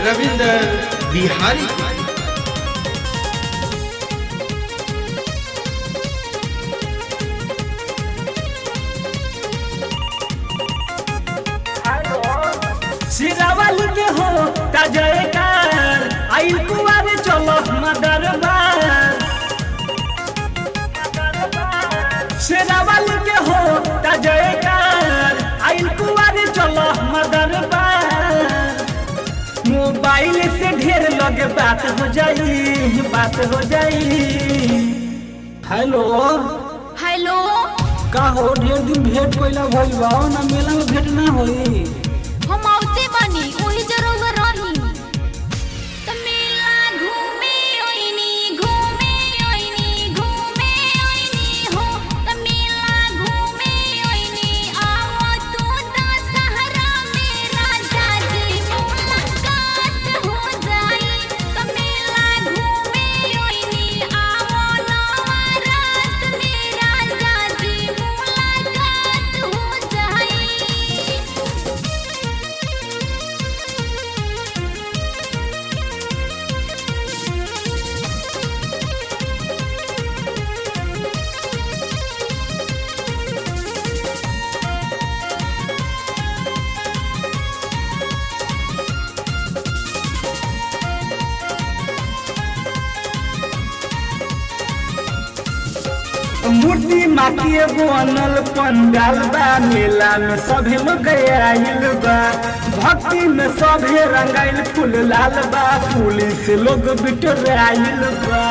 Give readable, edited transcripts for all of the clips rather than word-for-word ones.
रविंदर बिहारी को। सिरावल के हो ताजयकार आई कुआर चलो मदरबार। सिरावल के हो ताजयकार आई कुआर चलो मदरबार। मोबाइल से ढेर लगे बात हो जाई। हेलो हेलो का हो ढेर दिन भेंट कोइला भइल बा ना मेला में भेंट ना होई। हम आउते बानी ओही जरूर रही त मेला घूमे ओइनी हो त मेला घूमे ओइनी आओ तू दशहरा में राजा जी मुलाकात हो जाई। त मेला घूमे ओइनी आओ नवरात में राजा जी मुलाकात हो जाई। मूर्ति माटी एगो अनल पंडाल बा। मेला में सभे लोग आइल बा। भक्ति में सभे रंगाइल फूल लाल बा। पुलिस लोग बिटर आइल बा।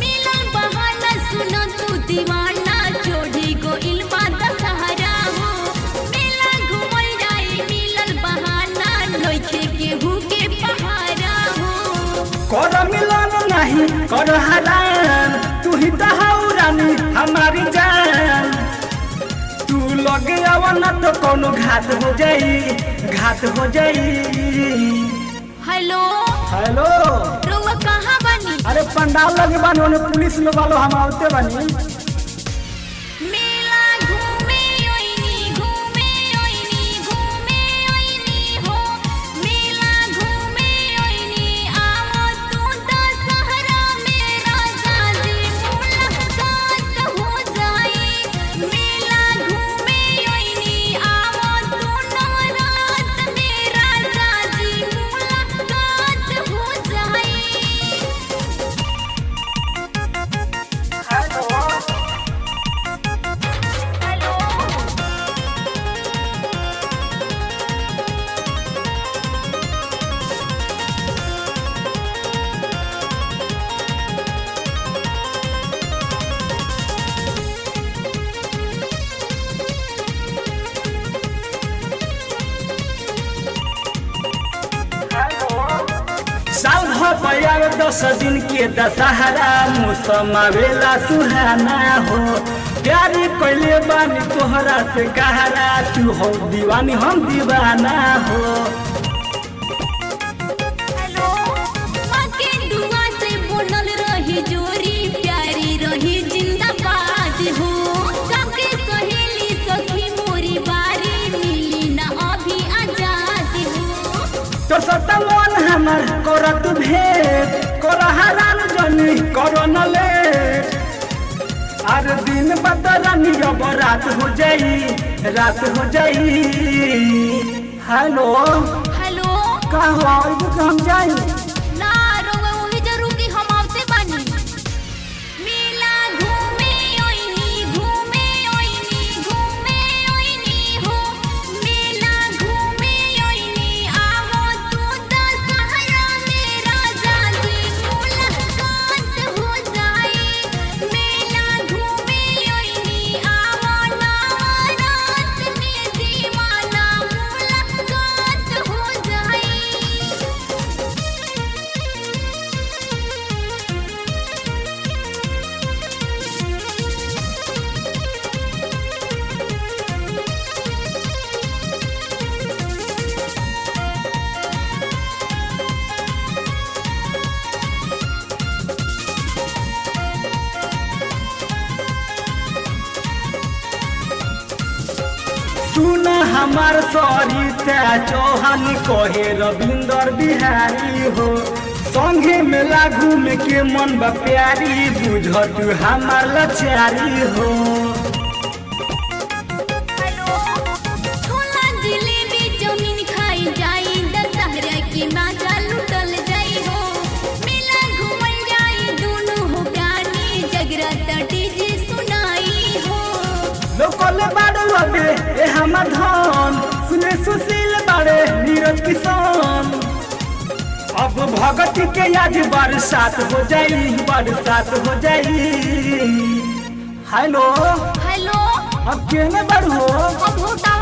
मिलन बहाना सुनो तू दीवाना चोरी को इल्मा दशहरा हो। मेला घूमल जाए मिलन बहाना नइखे केहू के पहारा हो। कर मिलन नहीं कर हरान तू ही तो हऊ रानी हमारी जान। तू लगे आवना तो कोनो घात हो जाई। हेलो हेलो रउआ कहाँ बानी? अरे पंडाल लगे बानी ओने पुलिस लोग वालो हम आवते बानी। मेला घूमे ओइनी हो मेला घूमे ओइनी आओ तू दशहरा में राजा जी मुलाकात हो जाई। मेला घूमे ओइनी आओ तू नवरात में राजा जी मुलाकात हो जाई। साल भर 10 दिन के दशहरा मौसम आवेला सुहाना हो। प्यारी कैले बानी तोहरा से गहरा तू हो दीवानी हम दीवाना हो। आके दुआ से बनल रही जोरी प्यारी रही जिंदाबाद हो। सबके सहेली सखी मोरी बारी मिली ना अभी आजाद हो। तो सता मन हमर करत भेंट कर हरान जनी कर न लेट। आर दिन बदरानी अब रात हो जाई। हेलो हेलो का हो हम जाई। ना रउआ ओही जरूर की हम आवते बानी। मेला घूमे ओइनी हो मेला घूमे ओइनी आओ तू दशहरा में राजा जी मुलाकात हो जाई। मेला घूमे ओइनी आओ नवरात में दीवाना मुलाकात हो जाई। सुना हमार सरिता चौहान कहे रविंदर बिहारी हो संगे मेला घूमे के मन बा प्यारी बुझ तू हमार लाचारी हो। छोला जिलेबी जमीन खाई जाई दशहरा की माजा लुटल जाई हो मेला घूमल जाई दोनों हो प्यारी जगराता डीजे सुनाई हो। लोकल बाड़े लबे ए हमार धन सुने सुशील बाड़े नीरज किसान अब भगत के आज बरसात हो जाई बरसात हो जाई। हेलो हेलो अब केने बड़ हो अब होता